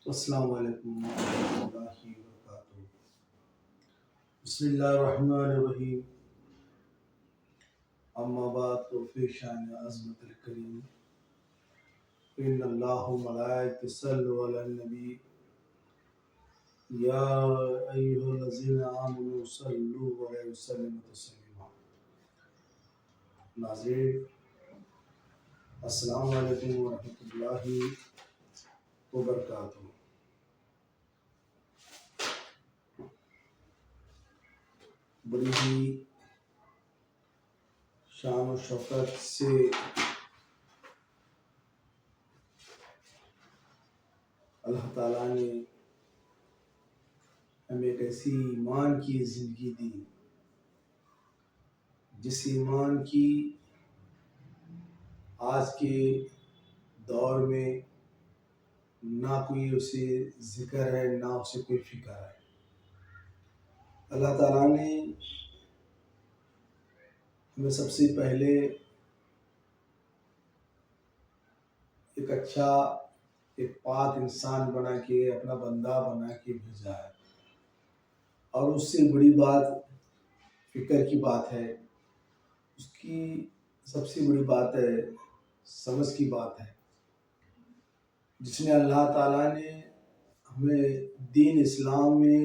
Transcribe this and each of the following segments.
السلام علیکم ورحمۃ اللہ وبرکاتہ۔ بسم اللہ الرحمن الرحیم۔ اما بعد تو فی شان عظمت الکریم ان اللہ ملائکۃ یصلون علی النبی یا ایھا الذین آمنوا صلوا علیہ وسلم تسلیما۔ ناظرین السلام علیکم ورحمۃ اللہ وبرکاتہ۔ بڑی ہی شان و شوکت سے اللہ تعالیٰ نے ہمیں ایک ایسی ایمان کی زندگی دی جس ایمان کی آج کے دور میں نہ کوئی اسے ذکر ہے نہ اسے کوئی فکر ہے۔ اللہ تعالیٰ نے ہمیں سب سے پہلے ایک اچھا ایک پاک انسان بنا کے اپنا بندہ بنا کے بھیجا ہے، اور اس سے بڑی بات فکر کی بات ہے، اس کی سب سے بڑی بات ہے سمجھ کی بات ہے، جس میں اللہ تعالیٰ نے ہمیں دین اسلام میں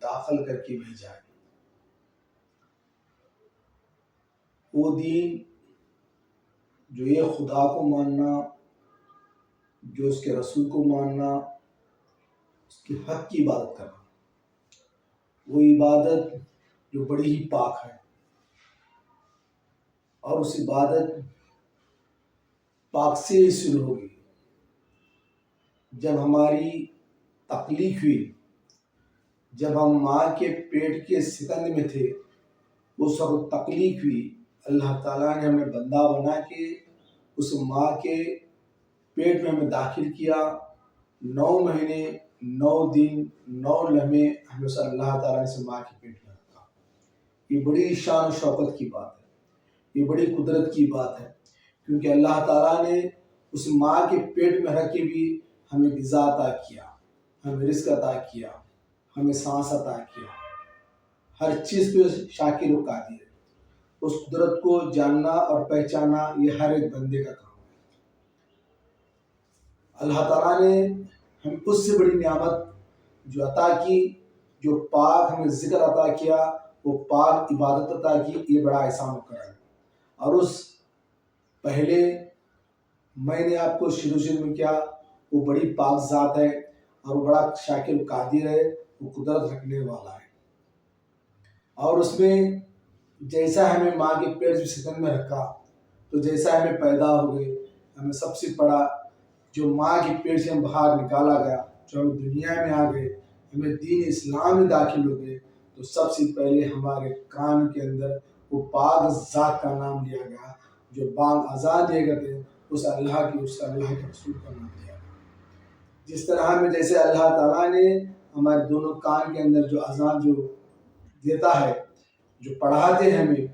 داخل کر کے بھیجا ہے۔ وہ دین جو یہ خدا کو ماننا، جو اس کے رسول کو ماننا، اس کے حق کی عبادت کرنا، وہ عبادت جو بڑی ہی پاک ہے، اور اس عبادت پاک سے ہی شروع ہوگی۔ جب ہماری تخلیق ہوئی، جب ہم ماں کے پیٹ کے سکند میں تھے، اس وقت تخلیق ہوئی، اللہ تعالیٰ نے ہمیں بندہ بنا کے اس ماں کے پیٹ میں ہمیں داخل کیا۔ 9 مہینے 9 دن 9 لمحے ہمیں اس اللہ تعالیٰ نے اس ماں کے پیٹ میں رکھا۔ یہ بڑی شان و شوکت کی بات ہے، یہ بڑی قدرت کی بات ہے، کیونکہ اللہ تعالیٰ نے اس ماں کے پیٹ میں رکھ کے بھی ہمیں غذا عطا کیا، ہمیں رزق عطا کیا، ہمیں سانس عطا کیا۔ ہر چیز پہ شاکر و قادر ہے۔ اس قدرت کو جاننا اور پہچاننا یہ ہر ایک بندے کا کام ہے۔ اللہ تعالیٰ نے ہمیں اس سے بڑی نعمت جو عطا کی، جو پاک ہمیں ذکر عطا کیا، وہ پاک عبادت عطا کی، یہ بڑا احسان و کرم ہے۔ اور اس پہلے میں نے آپ کو شروع میں کیا، وہ بڑی پاک ذات ہے، اور وہ بڑا شاکر و قادر ہے، وہ قدرت رکھنے والا ہے۔ اور اس میں جیسا ہمیں ماں کے پیٹ سے سکن میں رکھا، تو جیسا ہمیں پیدا ہو گئے، ہمیں سب سے بڑا جو ماں کے پیٹ سے ہم باہر نکالا گیا، جو ہم دنیا میں آ گئے، ہمیں دین اسلام میں داخل ہو گئے، تو سب سے پہلے ہمارے کان کے اندر وہ پاک ذات کا نام لیا گیا، جو بانگ اذان دیے گئے تھے، اس اللہ کے رسول کا نام لیا گیا۔ جس طرح ہمیں جیسے اللہ تعالیٰ نے ہمارے دونوں کان کے اندر جو اذان جو دیتا ہے، جو پڑھاتے ہیں ہمیں،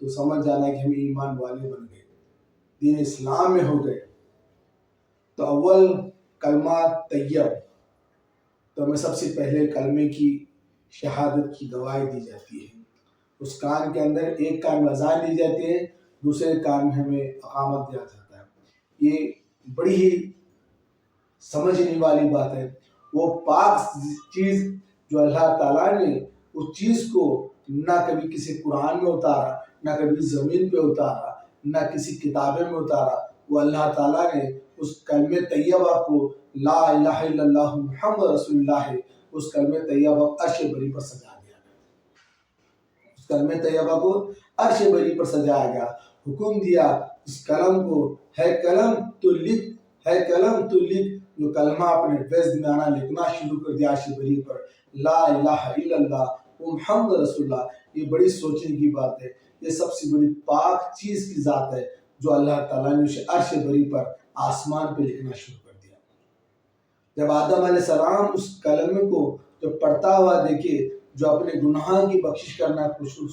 تو سمجھ جانا کہ ہم ایمان والے بن گئے، دین اسلام میں ہو گئے۔ تو اول کلمہ طیب، تو ہمیں سب سے پہلے کلمے کی شہادت کی گواہی دی جاتی ہے۔ اس کان کے اندر ایک کان میں اذان دی جاتی ہے، دوسرے کان میں ہمیں اقامت دیا جاتا ہے۔ یہ بڑی ہی سمجھنے والی بات ہے۔ وہ پاک چیز جو اللہ تعالیٰ نے اس چیز کو نہ کبھی کسی قرآن میں اتارا، نہ کبھی زمین پہ اتارا، نہ کسی کتابیں میں اتارا، وہ اللہ تعالیٰ نے اس کلمہ طیبہ کو، لا الہ الا اللہ محمد رسول اللہ ہے، اس کلمہ طیبہ عرش بری پر سجا دیا۔ اس کلمہ طیبہ کو عرش بری پر سجایا گیا، حکم دیا اس قلم کو، ہے قلم تو لکھ، ہے قلم تو لکھ، جو کلمہ اپنے وزن میں آنا لکھنا شروع کر دیا عرش بری پر، لا الہ الا اللہ محمد رسول اللہ۔ یہ بڑی سوچنے کی بات ہے، یہ سب سے بڑی پاک چیز کی ذات ہے، جو اللہ تعالیٰ نے اسے عرش بری پر آسمان پہ لکھنا شروع کر دیا۔ جب آدم علیہ السلام اس کلمے کو جب پڑھتا ہوا دیکھے، جو اپنے گناہ کی بخشش کرنا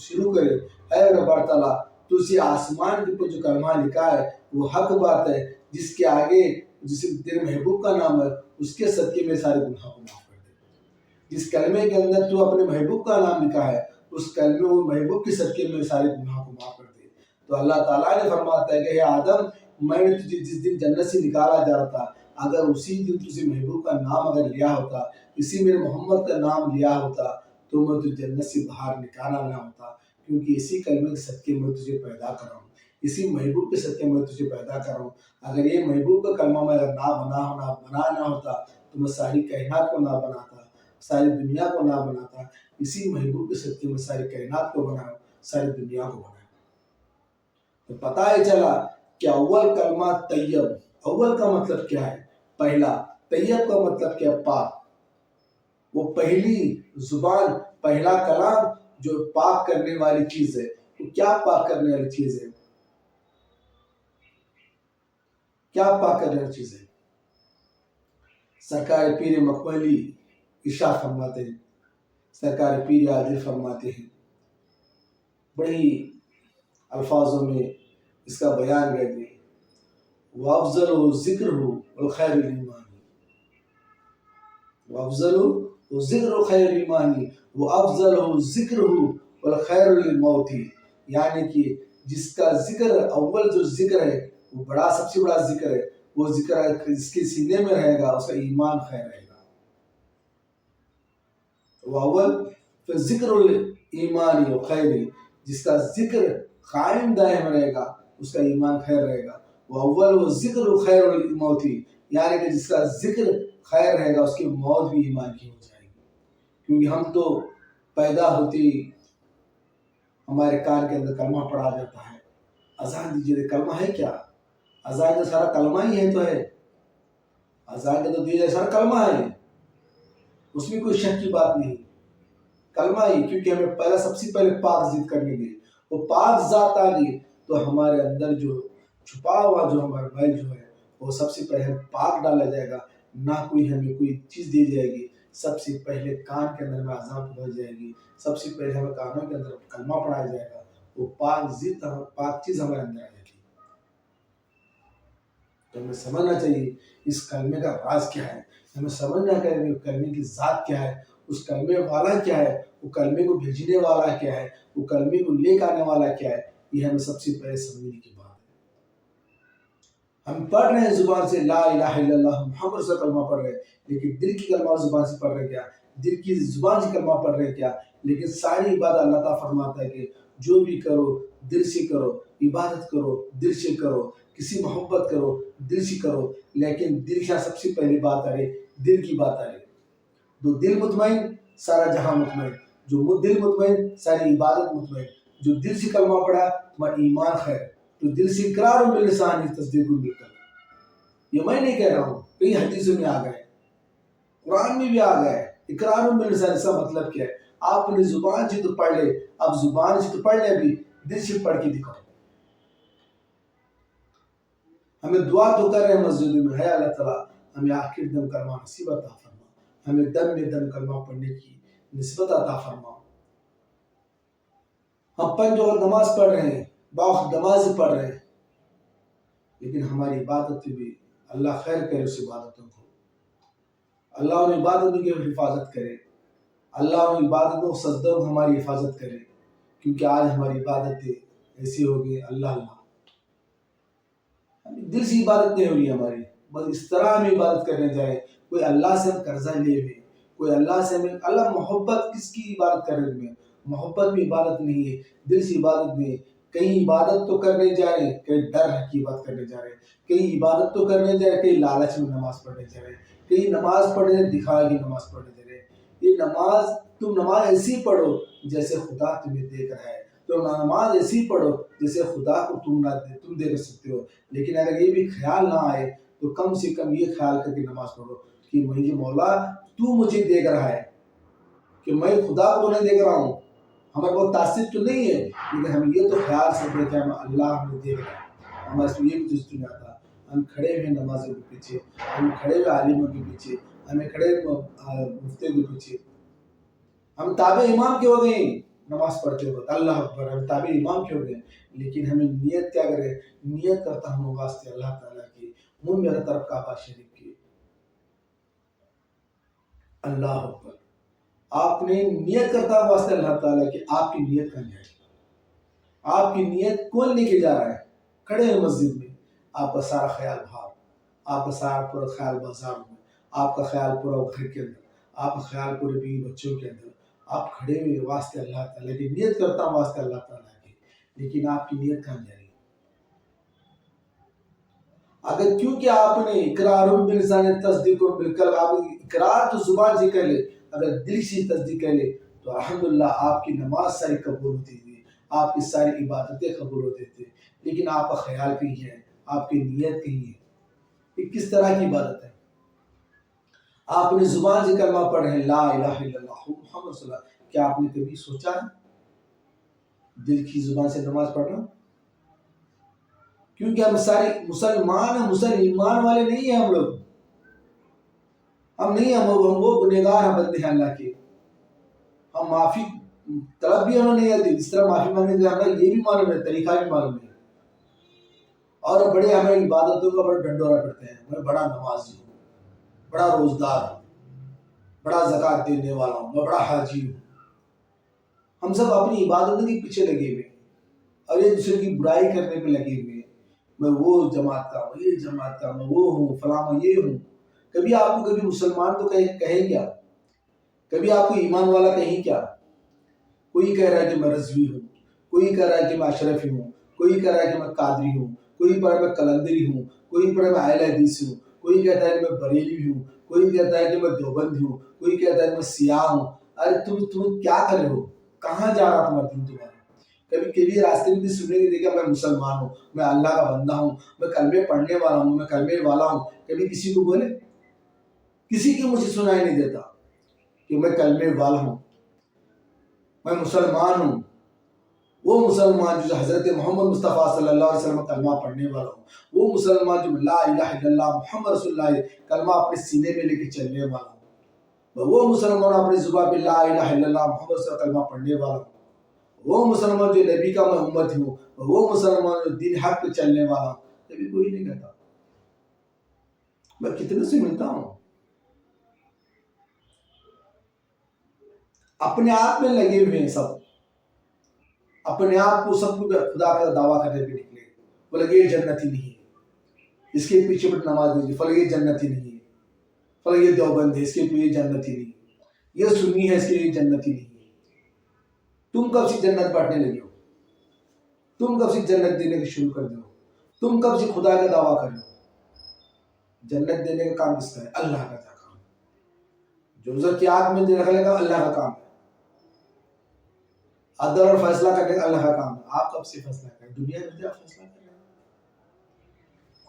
شروع کرے، اے رب تعالیٰ تو اسی آسمان کے اوپر جو کلمہ لکھا ہے وہ حق بات ہے، جس کے آگے جسے تیرے محبوب کا نام ہے اس کے صدقے میں سارے گناہ کو معاف کر دے۔ جس کلمے کے اندر تو اپنے محبوب کا نام لکھا ہے اس کلمے وہ محبوب کے صدقے میں سارے گناہ کو معاف کر دے۔ تو اللہ تعالیٰ نے فرماتا ہے کہ اے آدم، میں نے تجھے جس دن جنت سے نکالا جا رہا تھا، اگر اسی دن تجھے محبوب کا نام اگر لیا ہوتا، اسی میرے محمد کا نام لیا ہوتا، تو میں تجھے جنت سے باہر نکالا نہ ہوتا، کیونکہ اسی کلمے کے صدقے میں تجھے پیدا کر رہا ہوں، اسی محبوب کے صدقے میں تجھے پیدا کر رہا ہوں۔ اگر یہ محبوب کا کلمہ میں اگر بنا نہ ہوتا تو میں ساری کائنات کو نہ بناتا، ساری دنیا کو نہ بناتا۔ اسی محبوب کے صدقے میں ساری کائنات کو بنایا، ساری دنیا کو بنایا۔ تو پتہ ہی چلا کہ اول کلمہ طیب، اول کا مطلب کیا ہے؟ پہلا۔ طیب کا مطلب کیا ہے؟ پاک۔ وہ پہلی زبان، پہلا کلام جو پاک کرنے والی چیز ہے۔ تو کیا پاک کرنے والی چیز ہے؟ کیا پاک کرنے والی چیز ہے؟ سرکار پیر مکملی ارشاد فرماتے ہیں، سرکار پیر عادل فرماتے ہیں، بڑی الفاظوں میں اس کا بیان کر دیں، وَأَفْضَلُ ذِكْرُهُ وَالْخَيْرُ الْإِيمَانِ، وَأَفْضَلُ ذِكْرُ خَيْرِ الْإِيمَانِ وَأَفْضَلُ ذِكْرُهُ وَالْخَيْرُ لِلْمَوْتِ، یعنی کہ جس کا ذکر، اول جو ذکر ہے وہ بڑا، سب سے بڑا ذکر ہے، وہ ذکر ہے جس کے سینے میں رہے گا اس کا ایمان خیر رہے گا۔ وَأَوَّلُ فَذِكْرُ الْإِيمَانِ وَخَيْرِ، جس کا ذکر قائم دائم رہے گا اس کا ایمان خیر رہے گا۔ وَأَوَّلُ ذِكْرُ خَيْرُ الْمَوْتِ، یعنی کہ جس کا ذکر خیر رہے گا اس کی موت بھی ایمان کی ہو جائے گی۔ کیونکہ ہم تو پیدا ہوتی ہمارے کان کے اندر کلمہ پڑھا جاتا ہے، اذان دیجیے، کلمہ ہے کیا؟ اذان کا سارا کلمہ ہی ہے، تو ہے اذان کا تو دیجیے سارا کلمہ ہے، اس میں کوئی شک کی بات نہیں، کلمہ ہی۔ کیونکہ ہمیں پہلا سب سے پہلے پاک ذکر کرنے گئی، وہ پاک ذات آ گئی تو ہمارے اندر جو چھپا ہوا جو ہمارا میل جو ہے وہ سب سے پہلے پاک ڈالا جائے گا، نہ کوئی ہمیں کوئی چیز دی جائے گی۔ سب سے پہلے کان کے اندر میں اذان پڑھ جائے گی، سب سے پہلے ہمیں کانوں کے اندر کلمہ پڑھایا جائے گا، وہ پاک چیز ہمارے اندر آ جائے گی۔ تو ہمیں سمجھنا چاہیے اس کلمے کا راز کیا ہے، ہمیں سمجھنا چاہیے کلمے کی ذات کیا ہے، اس کلمے والا کیا ہے، وہ کلمے کو بھیجنے والا کیا ہے، وہ کلمے کو لے کے آنے والا کیا ہے، یہ ہمیں سب سے پہلے سمجھنے کی بات ہے۔ ہم پڑھ رہے ہیں زبان سے لا الہ الا اللہ محمد رسول کلمہ پڑھ رہے ہیں، لیکن دل کی کلمہ زبان سے پڑھ رہے کیا؟ دل کی زبان سے کلمہ پڑھ رہے کیا؟ لیکن ساری عبادت اللہ تعالیٰ فرماتا ہے کہ جو بھی کرو دل سے کرو، عبادت کرو دل سے کرو، کسی محبت کرو دل سے کرو، لیکن دل کا سب سے پہلی بات آ رہی، دل کی بات آ رہی۔ جو دل مطمئن سارا جہاں مطمئن، جو دل مطمئن ساری عبادت مطمئن، جو دل سے کلمہ پڑھا تمہارا ایمان خیر، تو دل سے اقرار باللسان تصدیق بالقلب۔ یہ میں نہیں کہہ رہا ہوں، کئی حدیثوں میں آ گئے، قرآن میں بھی آ گئے، اقرار باللسان، اس کا مطلب کیا ہے؟ آپ نے زبان سے تو پڑھ لے، اب زبان سے تو پڑھ لے، بھی دل سے پڑھ کے دکھاؤ۔ ہمیں دعا تو کر رہے ہیں مسجد میں، ہے اللہ تعالیٰ ہمیں آخر دم کلمہ نصیب عطا فرما، ہمیں دم میں دم کلمہ پڑھنے کی نسبت عطا فرما۔ ہم پنج وقت نماز پڑھ رہے ہیں، باوقت نماز پڑھ رہے ہیں، لیکن ہماری عبادت بھی اللہ خیر کرے اس عبادتوں کو، اللہ ان عبادتوں کی حفاظت کرے، اللہ ان عبادتوں سجدوں ہماری حفاظت کرے، کیونکہ آج ہماری عبادتیں ایسی ہو گئی اللہ دل سے عبادت نہیں ہو رہی ہماری، بس اس طرح ہم عبادت کرنے جائیں، کوئی اللہ سے ہم قرضہ لے ہوئے، کوئی اللہ سے ہمیں، اللہ محبت کس کی عبادت کر رہے ہیں؟ محبت میں عبادت نہیں ہے، دل سے عبادت نہیں ہے۔ کئی عبادت تو کرنے جا رہے ہیں، کئی ڈر کی بات کرنے جا رہے ہیں، کئی عبادت تو کرنے جا رہے ہیں، کئی لالچ میں نماز پڑھنے جا رہے ہیں، کئی نماز پڑھنے دکھا کی نماز پڑھنے جا رہے ہیں۔ یہ نماز، تم نماز ایسی پڑھو جیسے خدا تمہیں دیکھ رہا ہے، تو نماز ایسی پڑھو جیسے خدا کو تم دیکھ سکتے ہو، لیکن اگر یہ بھی خیال نہ آئے تو کم سے کم یہ خیال کر کے نماز پڑھو کہ مجھے مولا تو مجھے دیکھ رہا ہے، کہ میں خدا کو نہیں دیکھ رہا ہوں، ہمارے بہت تاثر تو نہیں ہے، لیکن ہم یہ تو خیال سے دیکھیں ہم اللہ ہمیں دیکھ رہا ہے، ہمارے سے یہ بھی جز نہیں آتا۔ ہم کھڑے ہوئے نمازوں کے پیچھے، ہم کھڑے ہوئے عالموں کے پیچھے، ہمیں کھڑے مفتیوں کے پیچھے، ہم تابع امام کے ہو گئے نماز پڑھتے وقت، اللہ اکبر، ہم تابع امام کے ہو گئے، لیکن ہمیں نیت کیا کرے؟ نیت کرتا ہوں واسطے اللہ تعالیٰ کی، منہ میرا طرف کعبہ شریف کی. اللہ اکبر. آپ نے نیت کرتا واسطے اللہ تعالیٰ کہ آپ کی نیت کر جائے. آپ کی نیت کون لے کے جا رہا ہے؟ کھڑے ہیں مسجد میں، آپ کا سارا خیال باہر، آپ کا سارا پورا خیال بازار میں، آپ کا خیال پورا گھر کے اندر، آپ کا خیال پورے بیوی بچوں کے اندر. آپ کھڑے ہوئے واسطے اللہ تعالیٰ کی نیت کرتا ہوں واسطے اللہ تعالیٰ کی، لیکن آپ کی نیت کہاں جا رہی ہے؟ اگر کیونکہ آپ نے اقرار باللسان تصدیق بالقلب، آپ اقرار تو زبان سے کر لے، اگر دل سے تصدیق کر لے تو الحمدللہ آپ کی نماز ساری قبول ہوتی تھی، آپ کی ساری عبادتیں قبول ہوتی تھی. لیکن آپ کا خیال کہیں ہے، آپ کی نیت کہیں ہے. یہ کس طرح کی عبادت ہے؟ آپ نے زبان سے کلمہ پڑھ رہے ہیں لا الہ الا اللہ محمد صلی اللہ علیہ وسلم، کیا آپ نے کبھی سوچا ہے دل کی زبان سے نماز پڑھنا؟ کیونکہ ہم سارے مسلمان ہیں، مسلم ایمان والے نہیں ہیں ہم لوگ. ہم نہیں، ہم وہ گنہگار ہیں، بندے ہیں اللہ کے. ہم معافی طلب بھی ہمیں نہیں آتی، جس طرح معافی مانگنے کے ہمیں یہ بھی معلوم ہے، طریقہ بھی معلوم ہے. اور بڑے ہمیں عبادتوں کا بڑا ڈنڈورا کرتے ہیں، میں بڑا نمازی ہوں، بڑا روزدار ہوں، بڑا زکوٰۃ دینے والا ہوں، میں بڑا حاجی ہوں. ہم سب اپنی عبادتوں کے پیچھے لگے ہوئے ہیں اور ایک دوسرے کی برائی کرنے پہ لگے ہوئے ہیں. میں وہ جماعت کا ہوں، یہ جماعت کا، میں وہ ہوں، فلاں میں یہ ہوں. کبھی آپ کو کبھی مسلمان تو کہیں کیا؟ کبھی آپ کو ایمان والا کہیں کیا؟ کوئی کہہ رہا ہے کہ میں رضوی ہوں، کوئی کہہ رہا ہے کہ میں اشرفی ہوں، کوئی کہہ رہا ہے کہ میں قادری ہوں، کوئی پڑھا میں کلندری ہوں، کوئی پڑھا میں اہل حدیث ہوں، کوئی کہتا ہے کہ میں بریلوی ہوں، کوئی کہتا ہے کہ میں دیوبندی ہوں، کوئی کہتا ہے کہ میں سیاہ ہوں. ارے تم کیا کر رہے ہو؟ کہاں جا رہا تمہارا دین تمہارا؟ کبھی کبھی راستے میں بھی سننے نہیں دیکھا میں مسلمان ہوں، میں اللہ کا بندہ ہوں، میں کلمے پڑھنے والا ہوں، میں کلمے والا ہوں. کبھی کسی کو بولے؟ کسی کی مجھے سنائی نہیں دیتا کہ میں کلمے والا ہوں، میں مسلمان ہوں. وہ مسلمان جو حضرت محمد مصطفیٰ صلی اللہ علیہ وسلم کلمہ پڑھنے والا ہوں، وہ مسلمان جو لا الہ الا اللہ محمد رسول اللہ کلمہ اپنے سینے میں لے کے چلنے والا ہوں. وہ مسلمان اپنی زبان پہ لا الہ الا اللہ محمد رسول اللہ کلمہ پڑھنے والا ہوں. وہ مسلمان جو نبی کا میں امت ہوں، وہ مسلمان جو دین حق پہ چلنے والا ہوں. کبھی کوئی نہیں کہتا. میں کتنے سے ملتا ہوں، اپنے آپ میں لگے ہوئے ہیں سب، اپنے آپ کو سب کو خدا کا دعویٰ کرنے پہ نکلے. بولے یہ جنتی نہیں ہے، اس کے پیچھے پہ نماز دیجیے، فلے یہ جنتی نہیں ہے، فلے یہ دیوبند ہے، اس کے پیچھے جنتی نہیں ہے، یہ سنی ہے، اس کے لیے جنتی نہیں ہے. تم کب سے جنت بانٹنے لگے ہو؟ تم کب سے جنت دینے کے شروع کر دو؟ تم کب سے خدا کا دعویٰ کر رہے ہو؟ جنت دینے کا کام کس کا ہے؟ اللہ کا کام. جو رزق کی آگ میں رکھنے کا اللہ کا کام ہے. عدل اور فیصلہ کرنے کا اللہ کا کام ہے. آپ کب سے فیصلہ کریں؟ دنیا میں آپ فیصلہ کریں.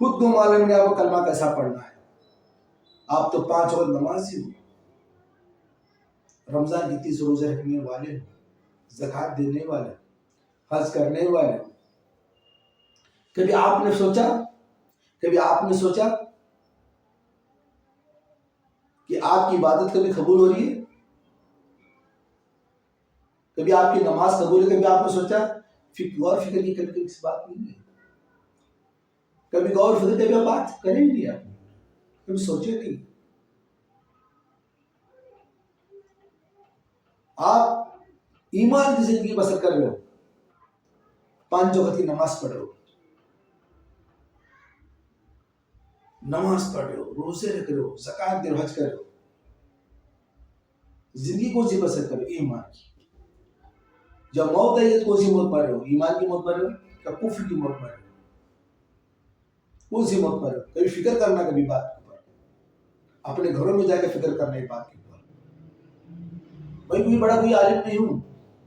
خود کو معلوم نہیں آپ کو کلمہ کیسا پڑھنا ہے. آپ تو 5 وقت نمازی ہو، رمضان کی 30 روزے رکھنے والے ہو، زکوٰۃ دینے والے، حج کرنے والے. کبھی آپ نے سوچا کہ آپ کی عبادت کبھی قبول ہو رہی ہے؟ کبھی آپ کی نماز قبول ہے؟ کبھی آپ نے سوچا؟ غور فکر کی کبھی کسی بات نہیں ہے. کبھی غور فکر کبھی آپ بات کریں نہیں، آپ کبھی سوچے نہیں. آپ ایمان کی زندگی بسر کر رہے ہو، 5 وقت کی نماز پڑھ رہے ہو، روزے رکھ رہے ہو، زکوٰۃ دے رہے ہو، حج کر رہے ہو. زندگی کون سی بسر کر رہے ہو؟ ایمان کی. جب موت آئی ہے تو کون سی موت پڑھ رہے ہو؟ ایمان کی موت پڑھ رہے ہو یا کفر کی موت پڑھ رہے ہو؟ کون سی موت پڑھ رہے ہو؟ کبھی فکر کرنا کبھی بات کے اوپر، اپنے گھروں میں جا کے فکر کرنا ایک بات کے اوپر. میں کوئی بڑا کوئی عالم نہیں ہوں،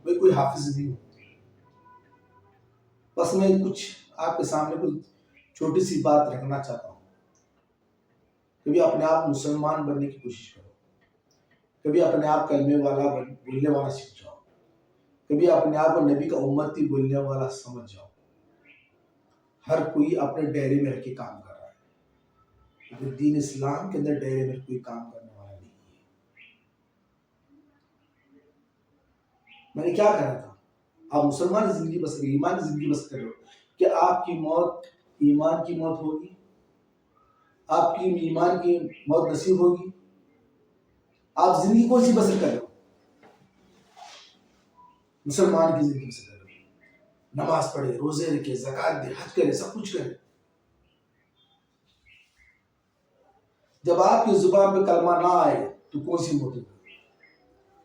میں کوئی حافظ نہیں ہوں، بس میں کچھ آپ کے سامنے کچھ چھوٹی سی بات رکھنا چاہتا ہوں. کبھی اپنے آپ مسلمان بننے کی کوشش کرو، کبھی اپنے آپ کلمے والا بولنے والا سیکھ جاؤ، کبھی اپنے آپ کو نبی کا امتی بولنے والا سمجھ جاؤ. ہر کوئی اپنے ڈیرے میں رہ کے کام کر رہا ہے، لیکن دین اسلام کے اندر ڈیرے میں کوئی کام کرنے والا نہیں ہے. میں نے کیا کہا تھا؟ آپ مسلمان زندگی بسر کر، ایمان کی زندگی بسر کر رہے ہو. کہ آپ کی موت ایمان کی موت ہوگی؟ آپ کی ایمان کی موت نصیب ہوگی؟ آپ زندگی کون سی بسر کر رہے ہو؟ مسلمان کی زندگی بسر کر رہے ہو، نماز پڑھے، روزے رکھے، زکات دے، حج کرے، سب کچھ کرے. جب آپ کی زبان پہ کلمہ نہ آئے تو کون سی موت ہوگی؟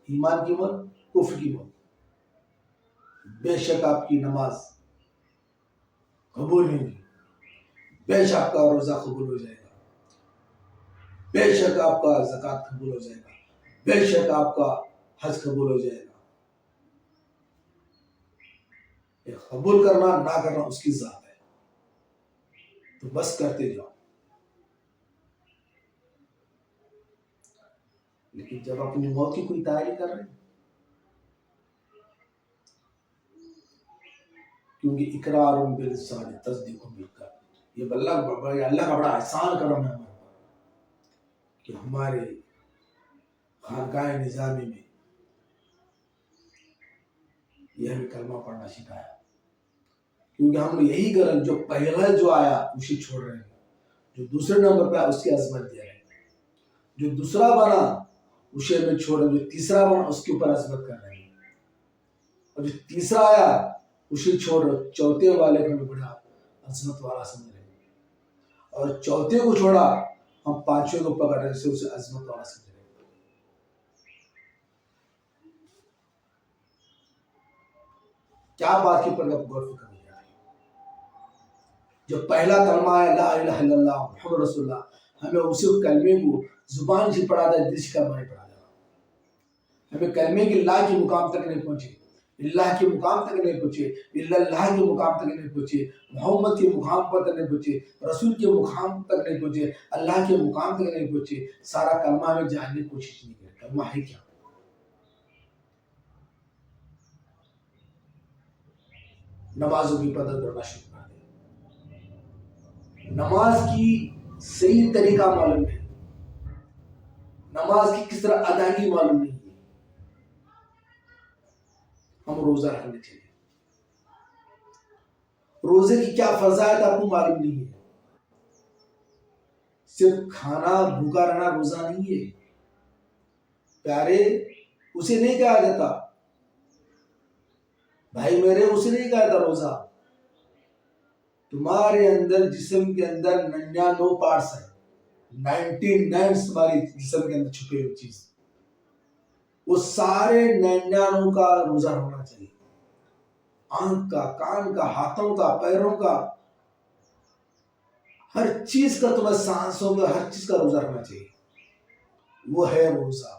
ایمان کی موت، کفر کی موت. بے شک آپ کی نماز قبول نہیں ہوگی، بے شک آپ کا روزہ قبول ہو جائے گا، بے شک آپ کا زکات قبول ہو جائے گا، بے شک آپ کا حج قبول ہو جائے گا. یہ قبول کرنا نہ کرنا اس کی ذات ہے، تو بس کرتے جاؤ. لیکن جب اپنی موت کی کوئی تیاری کر رہے ہیں، کیونکہ اقرار باللسان تصدیق بالقلب، یہ اللہ کا بڑا احسان کرم ہے ہمارے پر کہ ہمارے خانقاہ نظامی میں یہ ہمیں کلمہ پڑھنا سکھایا. کیونکہ ہم یہی غلط جو پہلا جو آیا اسے چھوڑ رہے ہیں، جو دوسرے نمبر پہ اس کی عظمت دے رہے ہیں، جو دوسرا بنا اسے میں چھوڑ رہے ہیں، جو تیسرا بنا اس کے اوپر عظمت کر رہے ہیں، اور جو تیسرا آیا اسے چھوڑ رہے، چوتھے والے کو بھی بڑا عظمت والا سمجھ رہے ہیں، اور چوتھے کو چھوڑا ہم پانچویں کو پکڑ رہے سے اسے عظمت والا سمجھ رہے ہیں. کیا بات کے پر آپ غور فکر نہیں آ رہی؟ جو پہلا کلمہ ہے لا الہ الا اللہ محمد رسول اللہ، ہمیں اسی کلمے کو زبان سے پڑھا تھا، دل سے کلمہ نہیں پڑھا تھا. ہمیں کلمے کی لا کے مقام تک نہیں پہنچے، اللہ کے مقام تک نہیں پہنچے، اللہ کے مقام تک نہیں پہنچے، محمد کے مقام پر تک نہیں پہنچے، رسول کے مقام تک نہیں پہنچے، اللہ کے مقام تک نہیں پہنچے. سارا کلمہ میں جاننے کی کوشش نہیں کرے. کلمہ ہے کیا؟ نمازوں کی قدر کرنا شروع کر دیں. نماز کی صحیح طریقہ معلوم ہے، نماز کی کس طرح ادائیگی معلوم نہیں ہے. ہم روزہ رکھنے چاہیے، روزے کی کیا فضائل آپ کو معلوم نہیں ہے. صرف کھانا بھوکا رہنا روزہ نہیں ہے پیارے، اسے نہیں کہا جاتا بھائی میرے، اسے نہیں کہا جاتا روزہ. تمہارے اندر جسم کے اندر 99 پارٹس ہیں، 99 تمہاری جسم کے اندر چھپے ہوئی چیز، وہ سارے 99 کا روزہ ہونا چاہیے. آنکھ کا، کان کا، ہاتھوں کا، پیروں کا، ہر چیز کا، تمہیں سانسوں کا، ہر چیز کا روزہ رکھنا چاہیے. وہ ہے روزہ.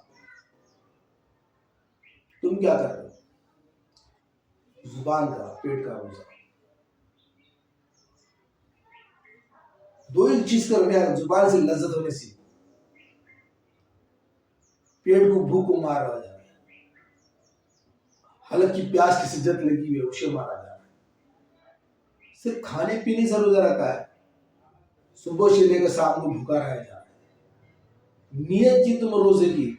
تم کیا کر رہے ہو؟ زبان کا، پیٹ کا روزہ. دو ہی چیز کا رکھنے، زبان سے لذت ہونے سے، پیٹ کو بھوک کو مار رہا جا رہا ہے، حلق کی پیاس کی شدت لگی ہوئی ہے اسے مارا جا رہا ہے. صرف کھانے پینے سے روزہ رکھا ہے، صبح سے لے کر شام کو بھوکا رہا جا رہا ہے. نیت کی تم روزے کی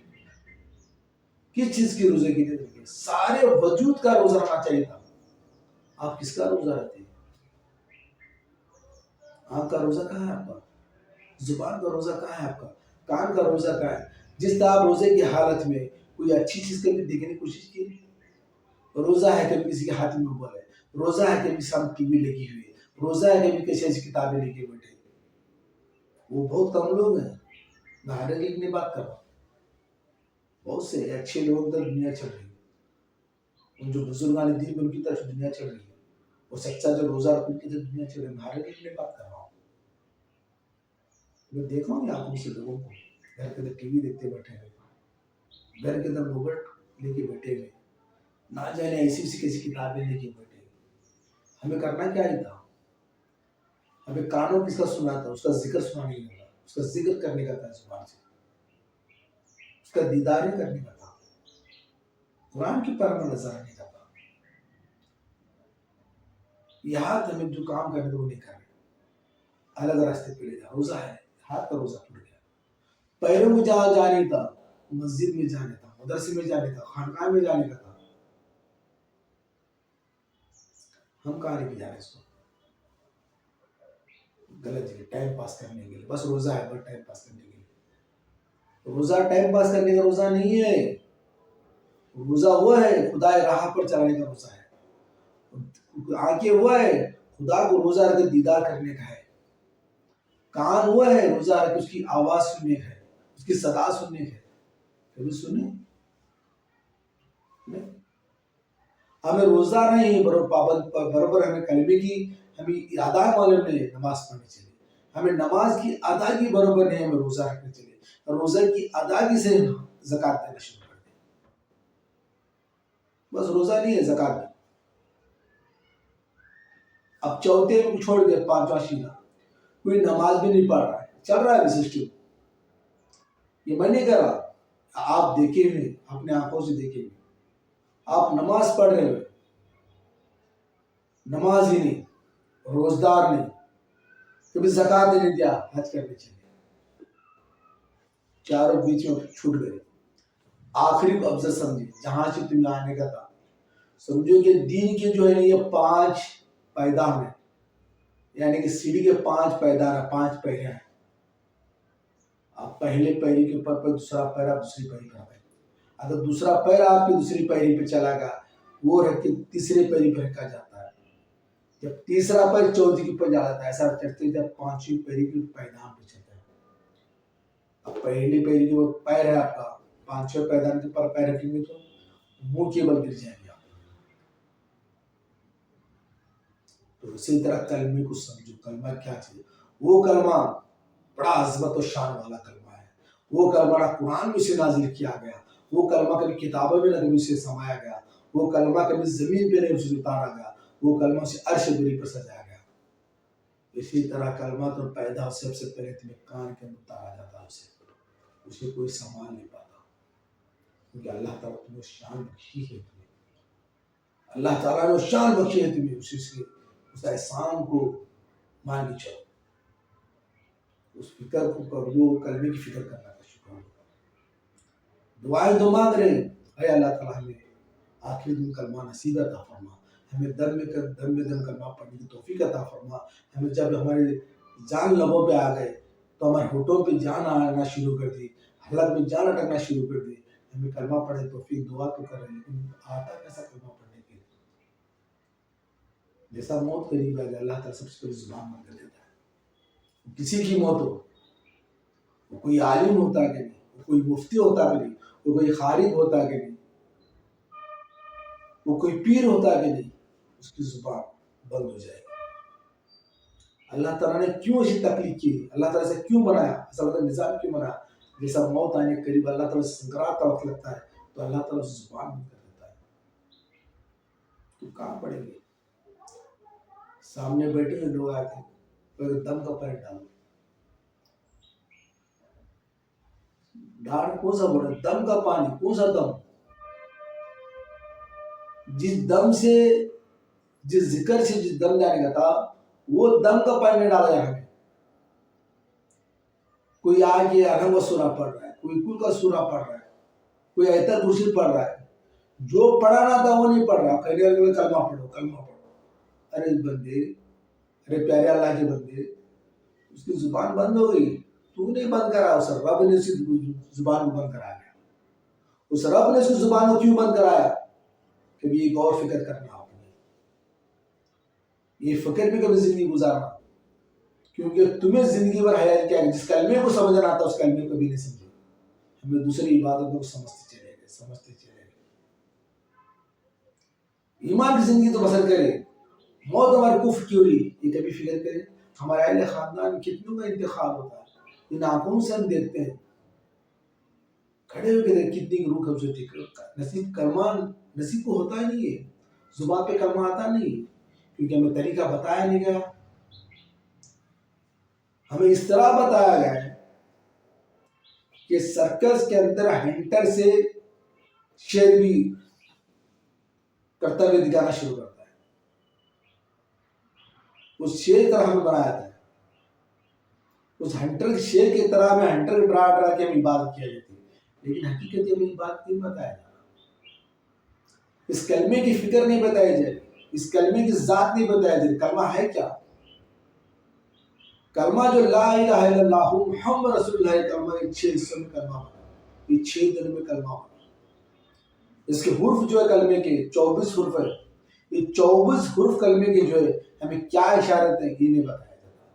کس چیز کی روزے کی نیت کی؟ سارے وجود کا روزہ رکھنا چاہیے تھا. آپ کس کا روزہ رکھتے ہیں؟ آنکھ کا روزہ کہاں ہے آپ کا؟ زبان کا روزہ کہاں ہے آپ کا؟ کان کا روزہ کہاں ہے؟ جس طرح آپ روزے کی حالت میں کوئی اچھی چیز کبھی دیکھنے کی کوشش کی؟ روزہ ہے کبھی کسی کے ہاتھ میں موبائل ہے، روزہ ہے کبھی سامنے ٹی وی لگی ہوئی ہے، روزہ ہے کبھی کسی ایسی کتابیں لے کے بیٹھے. وہ بہت کم لوگ ہیں، میں ہر ایک کی بات کر رہا ہوں. بہت سے اچھے لوگ در دنیا چل رہی ہے، ان جو بزرگان دین ان کی طرف دنیا چل رہی ہے، اور سچا جو روزہ رکھ ان کی طرف دنیا چل رہی ہے. میں ہر ایک کی بات کر رہا ہوں. میں دیکھ رہا ہوں آنکھوں سے لوگوں کو گھر کے اندر ٹی وی دیکھتے بیٹھے ہوئے، گھر کے اندر موبائل لے کے بیٹھے ہوئے، نہ جانے ایسی ایسی کیسی کتابیں لے کے بیٹھے ہوئے. ہمیں کرنا کیا ہی تھا؟ ہمیں کانوں کس کا سنا تھا؟ اس کا ذکر سنا نہیں تھا، اس کا ذکر کرنے کا تھا، زبان سے اس کا دیدار کرنے کا تھا، قرآن کی پر میں نظر آنے کا تھا. یہ ہاتھ ہمیں جو کام کرنے وہ نہیں کر رہے، الگ راستے پہ لے جا. روزہ ہے، ہاتھ کا روزہ ٹوٹ گیا. پیروں میں جہاں جانے تھا، مسجد میں جانے تھا، مدرسے میں جانے تھا، خانقاہ میں جانے کا تھا. ہم کہاں لے کے جا رہے اس کو؟ غلط جگہ ٹائم پاس کرنے کے لیے، بس روزہ ہے بس ٹائم پاس کرنے کے لیے. روزہ ٹائم پاس کرنے کا روزہ نہیں ہے. روزہ وہ ہے خدا راہ پر چلانے کا روزہ ہے. آنکھیں وہ ہے خدا کو روزہ رکھ کے دیدار کرنے کا ہے. کان وہ ہے روزہ رکھ کے اس کی آواز سننے کا ہے، اس کی صدا سننے کا ہے. کبھی سنے؟ ہمیں روزہ نہیں برابر ہمیں کلمے کی ہمیں ادا معلوم نہیں نماز پڑھنی چاہیے. ہمیں نماز کی ادائیگی برابر نہیں، ہمیں روزہ رکھنا چاہیے. روزہ کی ادائیگی سے زکوٰۃ دینا شروع کر دیں. بس روزہ نہیں ہے زکوٰۃ بھی. اب چوتھے کو چھوڑ دے، پانچواں شیلا کوئی نماز بھی نہیں پڑھ رہا ہے، چل رہا ہے سسٹم. یہ میں نہیں کر رہا، آپ دیکھے ہوئے اپنے آنکھوں سے دیکھے ہوئے. آپ نماز پڑھ رہے ہوئے، نماز ہی نہیں، روزدار نہیں، کبھی زکوٰۃ نہیں دیا، حج کرنے چاہیے. چاروں بیچ میں چھوٹ گئے. آخری کو افضل سمجھے جہاں سے تمہیں آنے کا تھا. سمجھو کہ دین کے جو ہے یہ 5 پائیدان ہیں، یعنی کہ سیڑھی کے 5 پائیدان ہیں، 5 پہرے ہیں. آپ پہلے پہری کے اوپر دوسرا پیر آپ دوسری پہری پر آئے. اگر دوسرا پیر آپ کی دوسری پہری پہ چلا گا وہ رکھ کے تیسرے پہری پہ رکھا جاتا ہے. جب تیسرا پیر چوتھی کے اوپر جاتا ہے، ایسا چڑھتے جب 5ویں پہری کے پائیدان پہ چلتا ہے. اب پہلی پہری جو پیر ہے آپ کا 5ویں پائیدان کے اوپر پیر رکھیں گے تو منہ کے بل گر جائیں گے آپ. تو اسی طرح کلمے کو سمجھو. کلمہ کیا چیز؟ وہ کلمہ بڑا عظمت و شان والا کلمہ ہے. وہ کلمہ قرآن میں سے نازل کیا گیا. وہ کلمہ کبھی کتابوں میں نہیں اسے سمایا گیا. وہ کلمہ کبھی زمین پہ نہیں اسے اتارا گیا. وہ کلمہ اسے عرش بری پر سجایا گیا. اسی طرح کلمہ تو پیدا سب سے پہلے تمہیں کان کے اندر اتارا جاتا ہے. اسے کوئی سنبھال نہیں پاتا، کیونکہ اللہ تعالیٰ تمہیں شان بخشی ہے. تمہیں اللہ تعالیٰ نے شان بخشی ہے تمہیں. اس احسان کو مان کے چلو. اس فکر کو کرو، کلمے کی فکر کرنا کا شکر ہو. دعائیں تو مانگ رہے ہیں، اے اللہ تعالیٰ ہمیں آخری دن کلمہ نصیب عطا فرما. ہمیں دم میں دم کلمہ پڑھنے کی توفیق عطا فرما. ہمیں جب ہمارے جان لبوں پہ آ گئے تو ہمارے ہونٹوں پہ جان آنا شروع کر دی، حلق میں جان اٹکنا شروع کر دی. ہمیں کلمہ پڑھنے کی توفیق دعا تو کر رہے ہیں، لیکن آتا کیسا کلمہ پڑھنے کے لیے؟ جیسا موت قریب ہے اللہ تعالیٰ سب سے پہلے زبان بند کر دیتا ہے. کسی کی موت ہو، وہ کوئی عالم ہوتا کہ نہیں، وہ کوئی مفتی ہوتا کہ نہیں، وہ کوئی خارج ہوتا کہ نہیں، وہ کوئی پیر ہوتا کہ نہیں، اس کی زبان بند ہو جائے گی. اللہ تعالیٰ نے کیوں ایسی تکلیف کی؟ اللہ تعالیٰ سے کیوں بنایا؟ ایسا نظام کیوں بنایا؟ جیسا موت آنے کے قریب اللہ تعالیٰ سے سنکرات کا وقت لگتا ہے تو اللہ تعالیٰ سے زبان بند کر دیتا ہے. تو کہاں پڑیں گے؟ سامنے بیٹھے ہوئے لوگ آتے ہیں، پہلے دم کا پیر ڈالو. ڈھاڑ کون سا بڑا دم کا پانی؟ کون سا دم؟ جس دم سے، جس ذکر سے جس دم جانے کا تھا وہ دم کا پانی نہیں ڈالا جائے. کوئی آگے ارحم و سورہ پڑھ رہا ہے، کوئی کل کا سورہ پڑھ رہا ہے، کوئی ایتہ کرسی پڑھ رہا ہے. جو پڑھانا تھا وہ نہیں پڑھ رہا. کلمہ پڑھو کلمہ پڑھو. ارے بندے، ارے پیارے اللہ کے بندے، اس کی زبان بند ہو گئی. تو نہیں بند کرا، اس رب نے اس کی زبان کو بند کرایا. اس رب نے اس کی زبان کو کیوں بند کرایا؟ کبھی ایک اور فکر کرنا آپ نے، یہ فکر بھی کبھی زندگی گزارنا. کیونکہ تمہیں زندگی بھر حیات کیا ہے، جس کلمے کو سمجھنا آتا اس کلمے کو بھی نہیں سمجھے. ہمیں دوسری عبادتوں کو سمجھتے چلے گئے. ایمان کی زندگی تو بسر کرے. موت ہمارے کفر کی ہوئی یہ کبھی فکر کرے. ہمارے اہل خاندان کتنوں کا انتخاب ہوتا ہے، ان آنکھوں سے ہم دیکھتے ہیں. کھڑے ہو کے کتنی روح خوبصورتی نصیب کلمہ نصیب کو ہوتا ہی نہیں ہے. زبان پہ کلمہ آتا نہیں کیونکہ ہمیں طریقہ بتایا نہیں گیا. ہمیں اس طرح بتایا گیا ہے کہ سرکس کے اندر ہنٹر سے شیر بھی کرتویہ دکھانا شروع کرتا ہے. اس شیر کی طرح ہمیں بنایا تھا. اس ہنٹر شیر کی طرح میں ہنٹر ڈرا ڈرا کے ہم عبادت کیا جاتی ہے، لیکن حقیقت ہمیں بات نہیں بتایا جا رہا. اس کلمے کی فکر نہیں بتائی جائے، اس کلمے کی ذات نہیں بتایا جائے. کلمہ ہے کیا؟ کلمہ جو لا الہ الا اللہ محمد رسول اللہ کلمہ، یہ 6 حصوں میں کلمہ بنا، یہ 6 دن میں کلمہ بنا۔ اس کے حرف جو ہے کلمے کے 24 حرف ہے، یہ 24 حرف کلمے کے جو ہے ہمیں کیا اشارت ہے یہ نہیں بتایا جاتا۔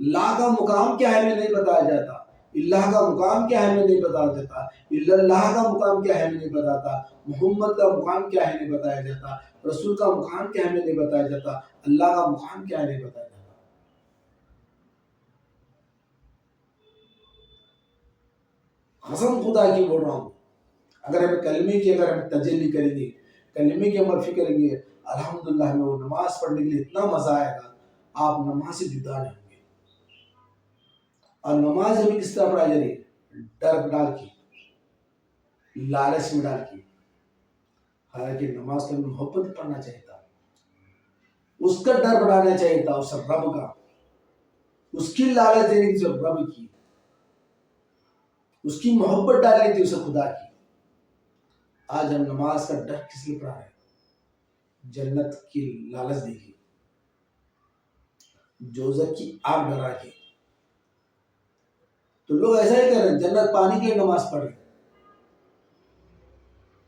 لا کا مقام کیا ہے ہمیں نہیں بتایا جاتا، اللہ کا مقام کیا ہے ہمیں نہیں بتایا جاتا، اللہ کا مقام کیا ہے ہمیں نہیں بتاتا، محمد کا مقام کیا ہے نہیں بتایا جاتا، رسول کا مقام کیا ہے ہمیں نہیں بتایا جاتا، اللہ کا مقام کیا ہے نہیں بتایا جاتا۔ قسم خدا کی بول رہا ہوں، اگر ہمیں کلمے کی اگر ہم تجلی کریں گے، کلمے کی عمل فکر کریں گے، الحمدللہ ہمیں وہ نماز پڑھنے کے لیے اتنا مزہ آئے گا، آپ نماز سے جدا نہیں ہوں گے۔ اور نماز ہمیں کس طرح پڑھائی جا رہی ہے؟ ڈر ڈال کی، لالچ میں ڈال کی۔ حالانکہ نماز کا محبت پڑھنا چاہیے تھا، اس کا ڈر بڑھانا چاہیے تھا، اس رب کا، اس کی لالچ دینی تھی رب کی، اس کی محبت ڈالنی تھی اسے خدا کی۔ آج ہم نماز کا ڈر کس لیے پڑھا رہے ہیں؟ جنت کی لالچ دیکھی، دوزخ کی آگ ڈرا کے۔ تو لوگ ایسا ہی کر رہے ہیں، جنت پانی کے لیے نماز پڑھ رہے ہیں،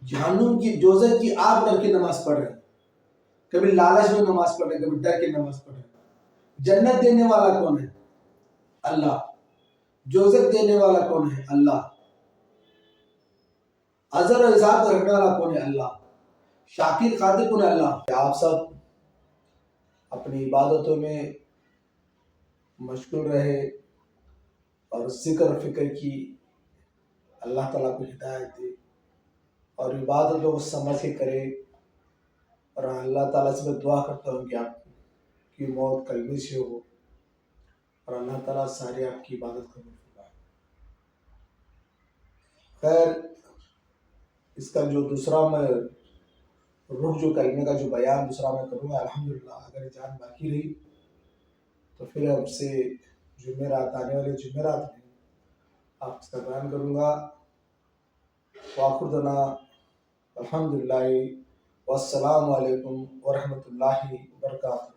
جہنم کی دوزخ کی آگ ڈر کے نماز پڑھ رہے ہیں، کبھی لالچ میں نماز پڑھ رہے ہیں، کبھی ڈر کے نماز پڑھ رہے ہیں۔ جنت دینے والا کون ہے؟ اللہ۔ دوزخ دینے والا کون ہے؟ اللہ۔ اجر و حساب کا رکھنے والا کون ہے؟ اللہ۔ شاکر قادر کون ہے؟ اللہ۔ آپ سب اپنی عبادتوں میں مشغول رہے اور ذکر و فکر کی، اللہ تعالیٰ کو ہدایت دے اور عبادتوں کو سمجھ کے کرے، اور اللہ تعالیٰ سے میں دعا کرتا ہوں کہ آپ کی موت کلمے سے ہو اور اللہ تعالیٰ سارے آپ کی عبادت قبول فرمائے۔ خیر، اس کا جو دوسرا میں روح جو کلمے کا جو بیان دوسرا میں کروں گا، الحمدللہ اگر جان باقی رہی تو پھر اب سے جمعرات، آنے والے جمعرات میں آپ اس کا بیان کروں گا۔ وآخر دعوانا الحمدللہ والسلام علیکم ورحمۃ اللہ وبرکاتہ۔